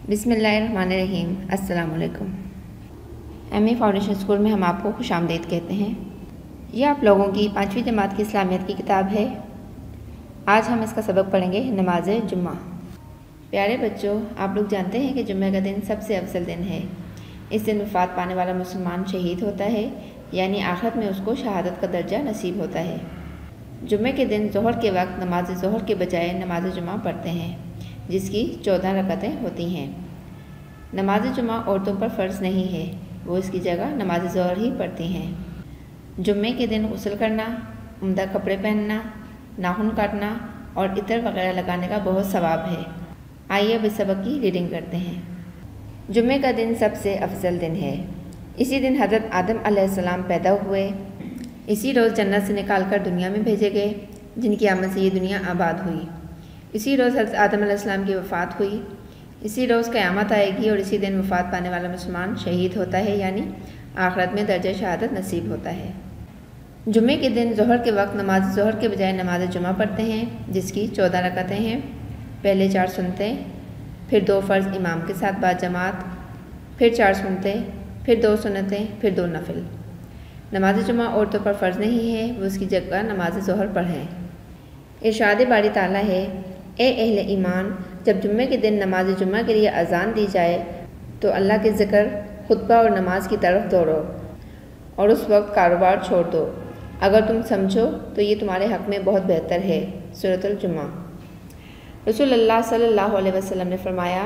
बिस्मिल्लाहिर्रहमानिर्रहीम। अस्सलाम वालेकुम। एमए फाउंडेशन स्कूल में हम आपको खुशामदीद कहते हैं। यह आप लोगों की 5वीं जमात की इस्लामियत की किताब है। आज हम इसका सबक पढ़ेंगे नमाज जुम्मा। प्यारे बच्चों, आप लोग जानते हैं कि जुम्मे का दिन सबसे अफजल दिन है। इस दिन वफ़ात पाने वाला मुसलमान शहीद होता है, यानी आखिरत में उसको शहादत का दर्जा नसीब होता है। जुम्मे के दिन ज़ोहर के वक्त नमाज ज़ोहर के बजाय नमाज जुम्मा पढ़ते हैं, जिसकी 14 रकअतें होती हैं। नमाज जुम्मा औरतों पर फ़र्ज़ नहीं है, वो इसकी जगह नमाज ज़ोहर ही पढ़ती हैं। जुम्मे के दिन गुस्ल करना, उम्दा कपड़े पहनना, नाखून काटना और इतर वगैरह लगाने का बहुत सवाब है। आइए अब इस सबक की रीडिंग करते हैं। जुम्मे का दिन सबसे अफजल दिन है। इसी दिन हज़रत आदम अलैहिस्सलाम पैदा हुए। इसी रोज़ जन्नत से निकाल कर दुनिया में भेजे गए, जिनकी आमद से ये दुनिया आबाद हुई। इसी रोज़ हज़रत आदम अलैहिस्सलाम की वफ़ात हुई। इसी रोज़ क़यामत आएगी और इसी दिन वफ़ात पाने वाला मुसलमान शहीद होता है, यानी आखिरत में दर्जा शहादत नसीब होता है। जुम्मे के दिन ज़ोहर के वक्त नमाज ज़ोहर के बजाय नमाज जुम्मा पढ़ते हैं, जिसकी 14 रकअतें हैं। पहले 4 सुन्नतें, फिर 2 फ़र्ज़ इमाम के साथ बाद जमात, फिर 4 सुन्नतें, फिर 2 सुन्नतें, फिर 2 नफिल। नमाज जुम्मा औरतों पर फ़र्ज़ नहीं है, वो उसकी जगह नमाज ज़ोहर पढ़ें। इरशाद बारी ताला है, ए अहले ईमान, जब जुम्मे के दिन नमाज जुम्मा के लिए अज़ान दी जाए तो अल्लाह के ज़िक्र, खुतबा और नमाज की तरफ दौड़ो और उस वक्त कारोबार छोड़ दो। अगर तुम समझो तो ये तुम्हारे हक़ में बहुत बेहतर है। सूरतुल जुम्मा। रसूलुल्लाह सल्लल्लाहु अलैहि वसल्लम ने फरमाया,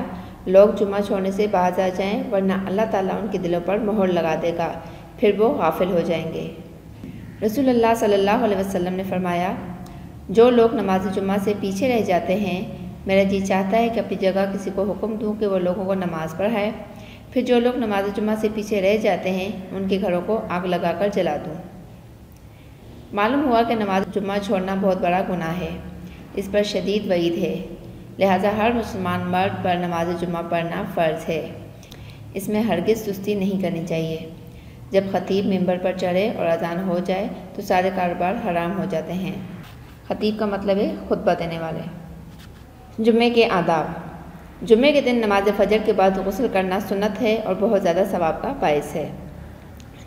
लोग जुम्मा छोड़ने से बाज आ जाएं, वरना अल्लाह ताला उनके दिलों पर मोहर लगा देगा, फिर वो गाफिल हो जाएंगे। रसूलुल्लाह सल्लल्लाहु अलैहि वसल्लम ने फरमाया, जो लोग नमाज जुम्मा से पीछे रह जाते हैं, मेरा जी चाहता है कि अपनी जगह किसी को हुक्म दूँ कि वो लोगों को नमाज़ पढ़ाए, फिर जो लोग नमाज जुम्मा से पीछे रह जाते हैं उनके घरों को आग लगाकर जला दूँ। मालूम हुआ कि नमाज जुम्मा छोड़ना बहुत बड़ा गुनाह है, इस पर शदीद वईद है, लिहाजा हर मुसलमान मर्द पर नमाज जुम्मा पढ़ना फ़र्ज़ है। इसमें हरगिज़ सुस्ती नहीं करनी चाहिए। जब ख़तीब मिंबर पर चढ़े और अज़ान हो जाए तो सारे कारोबार हराम हो जाते हैं। ख़तीब का मतलब है खुतबा देने वाले। जुम्मे के आदाब। जुम्मे के दिन नमाज फ़जर के बाद गुस्ल करना सुन्नत है और बहुत ज़्यादा सवाब का बाइस है।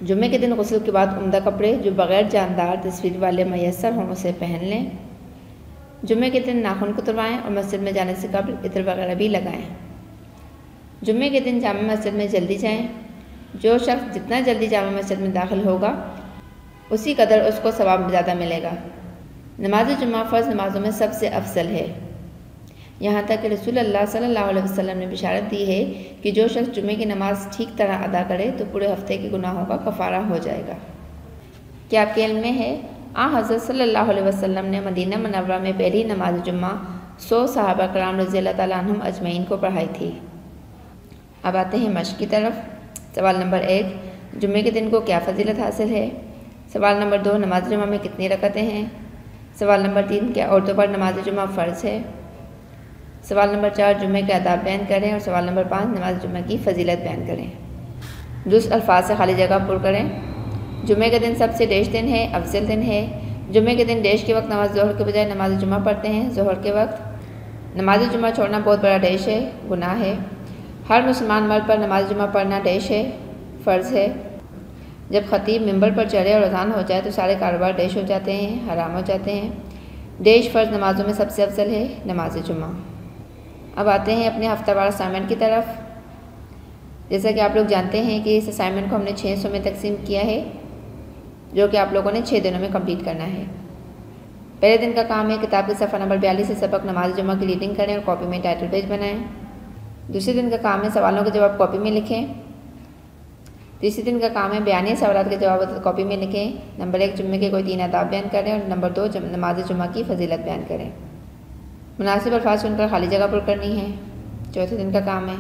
जुम्मे के दिन गुस्ल के बाद उम्दा कपड़े जो बग़ैर जानदार तस्वीर वाले मैसर हों उसे पहन लें। जुम्मे के दिन नाखून कुतरवाएँ और मस्जिद में जाने से कबल इत्र वगैरह भी लगाएँ। जुम्मे के दिन जामा मस्जिद में जल्दी जाएँ। जो शख्स जितना जल्दी जामा मस्जिद में दाखिल होगा उसी कदर उसको सवाब ज़्यादा मिलेगा। नमाज जुम्मा फ़र्ज़ नमाज़ों में सबसे अफजल है। यहाँ तक कि रसूलुल्लाह सल्लल्लाहु अलैहि वसल्लम ने बिशारत दी है कि जो शख्स जुम्मे की नमाज ठीक तरह अदा करे तो पूरे हफ्ते के गुनाहों का कफ़ारा हो जाएगा। क्या आपके इल्म में है, हज़रत सल्लल्लाहु अलैहि वसल्लम ने मदीना मुनव्वरा में पहली नमाज जुम्मा 100 सहाबा कराम रज़ियल्लाहु तआला अन्हुम अजमईन को पढ़ाई थी। अब आते हैं मश्क की तरफ। सवाल नंबर 1, जुम्मे के दिन को क्या फ़जीलत हासिल है। सवाल नंबर 2, नमाज जुम्मा में कितनी रकअतें हैं। सवाल नंबर 3, क्या औरतों पर नमाज जुम्मा फ़र्ज़ है। सवाल नंबर 4, जुम्मे के आदाब बयान करें और सवाल नंबर 5, नमाज जुम्मे की फ़जीलत बयान करें। दुरुस्त अल्फाज से खाली जगह पुर करें। जुम्मे के दिन सबसे डेश दिन है, अफजल दिन है। जुम्मे के दिन डेश के वक्त नमाज ज़ोहर के बजाय नमाज जुम्मा पढ़ते हैं। ज़ोहर के वक्त नमाज जुम्मा छोड़ना बहुत बड़ा डेश है, गुनाह है। हर मुसलमान मर्द पर नमाज जुम्मा पढ़ना डेश है, फ़र्ज़ है। जब ख़तीब मिंबर पर चढ़े और अज़ान हो जाए तो सारे कारोबार डेश हो जाते हैं, हराम हो जाते हैं। डेश फ़र्ज़ नमाज़ों में सबसे अफजल है, नमाज जुम्मा। अब आते हैं अपने हफ्तावार असाइनमेंट की तरफ। जैसा कि आप लोग जानते हैं कि इस असाइनमेंट को हमने 6 हिस्सों में तकसीम किया है, जो कि आप लोगों ने 6 दिनों में कंप्लीट करना है। पहले दिन का काम है किताब के सफ़ा नंबर 42 से सबक नमाज जुम्मा की रीडिंग करें और कॉपी में टाइटल पेज बनाएं। दूसरे दिन का काम है सवालों के जवाब कॉपी में लिखें। तीसरे दिन का काम है बयानी सवालात के जवाब कॉपी में लिखें। नंबर 1, जुम्मे के कोई 3 आदाब बयान करें और नंबर 2, नमाज जुम्मा की फ़जीलत बयान करें। मुनासिब अल्फाज चुनकर खाली जगह पुर करनी है। चौथे दिन का काम है।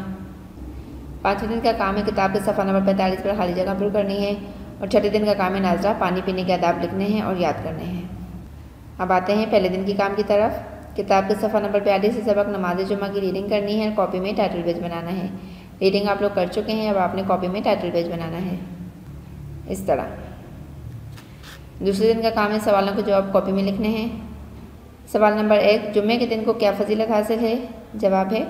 पाँचवें दिन का काम है किताब के सफ़ा नंबर 45 पर खाली जगह पुर करनी है और छठे दिन का काम है नाजरा पानी पीने के आदाब लिखने हैं और याद करने हैं। अब आते हैं पहले दिन की काम की तरफ। किताब के सफ़ा नंबर 42 से सबक नमाज जुम्मा की रीडिंग करनी है और कॉपी में टाइटल पेज बनाना है। रीडिंग आप लोग कर चुके हैं, अब आपने कॉपी में टाइटल पेज बनाना है इस तरह। दूसरे दिन का काम है सवालों के जवाब कॉपी में लिखने हैं। सवाल नंबर 1, जुम्मे के दिन को क्या फ़जीलत हासिल है। जवाब है,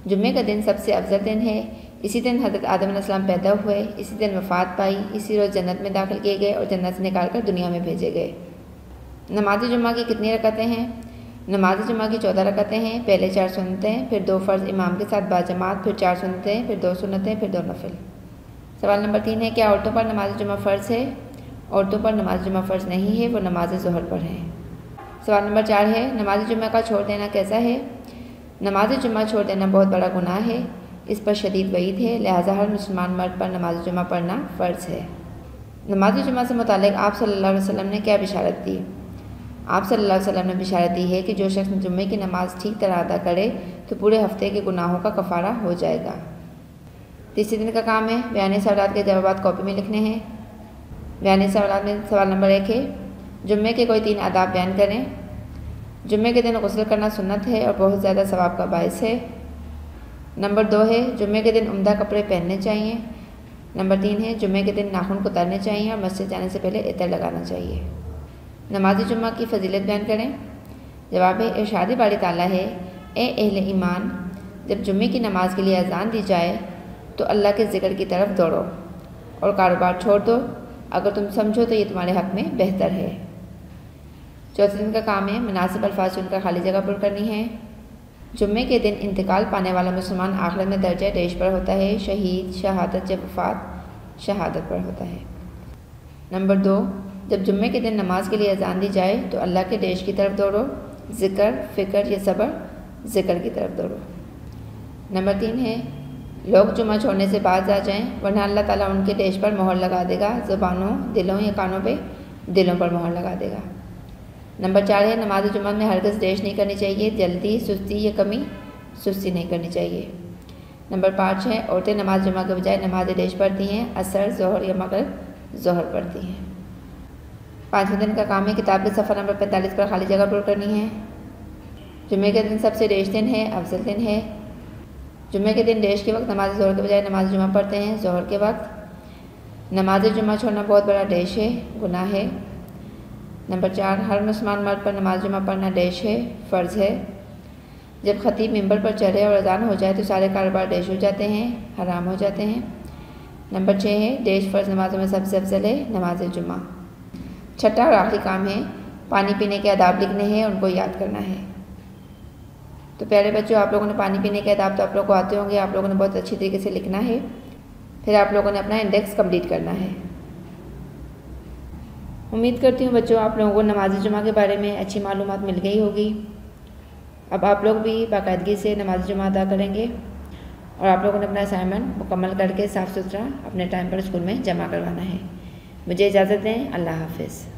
जुम्मे का दिन सबसे अफजल दिन है। इसी दिन हज़रत आदम अलैहिस्सलाम पैदा हुए, इसी दिन वफ़ात पाई, इसी रोज़ जन्नत में दाखिल किए गए और जन्नत से निकाल कर दुनिया में भेजे गए। नमाज जुम्मा की कितनी रकतें हैं? नमाज जुम्मा की 14 रकतें हैं। पहले 4 सुन्नतें, फिर 2 फ़र्ज़ इमाम के साथ बाजमात, फिर 4 सुन्नतें, फिर 2 सुन्नतें, फिर 2 नफिल। सवाल नंबर 3 है, क्या औरतों पर नमाज जुम्मा फ़र्ज़ है? औरतों पर नमाज जुम्मा फ़र्ज़ नहीं है, वो नमाज ज़ोहर पर है। सवाल नंबर 4 है, नमाज जुम्मा का छोड़ देना कैसा है? नमाज जुम्मा छोड़ देना बहुत बड़ा गुनाह है, इस पर शदीद वईद है, लिहाजा हर मुसलमान मर्द पर नमाज जुम्मा पढ़ना फ़र्ज़ है। नमाज जुम्मा से मुतालिक आप सल्लल्लाहु अलैहि वसल्लम ने क्या बिशारत दी? आप सल्लल्लाहु अलैहि वसल्लम ने बिशारत दी है कि जो शख्स जुम्मे की नमाज ठीक तरह अदा करे तो पूरे हफ्ते के गुनाहों का कफ़ारा हो जाएगा। तीसरे दिन का काम है बयानी सवालात के जवाब कॉपी में लिखने हैं। बयानी सवालात में सवाल नंबर 1 है, जुम्मे के कोई 3 आदाब बयान करें। जुम्मे के दिन गुस्ल करना सुन्नत है और बहुत ज़्यादा सवाब का बायस है। नंबर 2 है, जुम्मे के दिन उम्दा कपड़े पहनने चाहिए। नंबर 3 है, जुम्मे के दिन नाखून कुतरने चाहिए और मस्जिद जाने से पहले इतर लगाना चाहिए। नमाज जुम्मा की फजीलत बयान करें। जवाब है, इरशाद बारी ताला है, ए अहले ईमान, जब जुम्मे की नमाज के लिए अजान दी जाए तो अल्लाह के ज़िक्र की तरफ दौड़ो और कारोबार छोड़ दो, अगर तुम समझो तो ये तुम्हारे हक़ में बेहतर है। चौथे दिन का काम है मुनासिब अल्फाज चुनकर खाली जगह पर करनी है। जुम्मे के दिन इंतकाल पाने वाला मुसलमान आखिरत में दर्जा रेश पर होता है। शहीद शहादत जब वफ़ात शहादत पर होता है। नंबर 2, जब जुम्मे के दिन नमाज के लिए अजान दी जाए तो अल्लाह के देश की तरफ दौड़ो, ज़िक्र फ़िक्र या सब्र ज़िक्र की तरफ दौड़ो। नंबर 3 है, लोग जुम्मा छोड़ने से बाज आ जाएं, वरना अल्लाह ताला उनके देश पर मोहर लगा देगा, ज़ुबानों दिलों या कानों पे दिलों पर मोहर लगा देगा। नंबर 4 है, नमाज जुम्मा में हरगिज़ देश नहीं करनी चाहिए, जल्दी सुस्ती या कमी सुस्ती नहीं करनी चाहिए। नंबर 5 है, औरतें नमाज जुम्मा के बजाय नमाज देश पढ़ती हैं, असर ज़ोहर या मगरिब ज़ोहर पढ़ती हैं। 5वें दिन का काम है किताब के सफ़ा नंबर 45 पर खाली जगह पूरी करनी है। जुम्मे के दिन सबसे रेश दिन है, अफजल दिन है। जुम्मे के दिन रेश के वक्त नमाज ज़ोहर के बजाय नमाज जुम्मा पढ़ते हैं ज़ोहर के वक्त। नमाज जुम्मा छोड़ना बहुत बड़ा रेश है, गुनाह है। नंबर 4, हर मुसलमान मर्द पर नमाज जुम्मा पढ़ना रेश है, फ़र्ज़ है। जब ख़तीब मिंबर पर चढ़े और अज़ान हो जाए तो सारे कारोबार रेश हो जाते हैं, हराम हो जाते हैं। नंबर 6 है, रेश फ़र्ज़ नमाज़ों में सबसे अफजल है नमाज जुम्मा। छठा और आखिरी काम है पानी पीने के आदाब लिखने हैं, उनको याद करना है। तो प्यारे बच्चों, आप लोगों ने पानी पीने के आदाब तो आप लोगों को आते होंगे, आप लोगों ने बहुत अच्छी तरीके से लिखना है, फिर आप लोगों ने अपना इंडेक्स कंप्लीट करना है। उम्मीद करती हूँ बच्चों आप लोगों को नमाज जुम्मा के बारे में अच्छी मालूमात मिल गई होगी। अब आप लोग भी बाकायदगी से नमाज जुम्मा अदा करेंगे और आप लोगों ने अपना असाइनमेंट मुकम्मल करके साफ़ सुथरा अपने टाइम पर स्कूल में जमा करवाना है। मुझे इजाज़त दें, अल्लाह हाफ़िज़।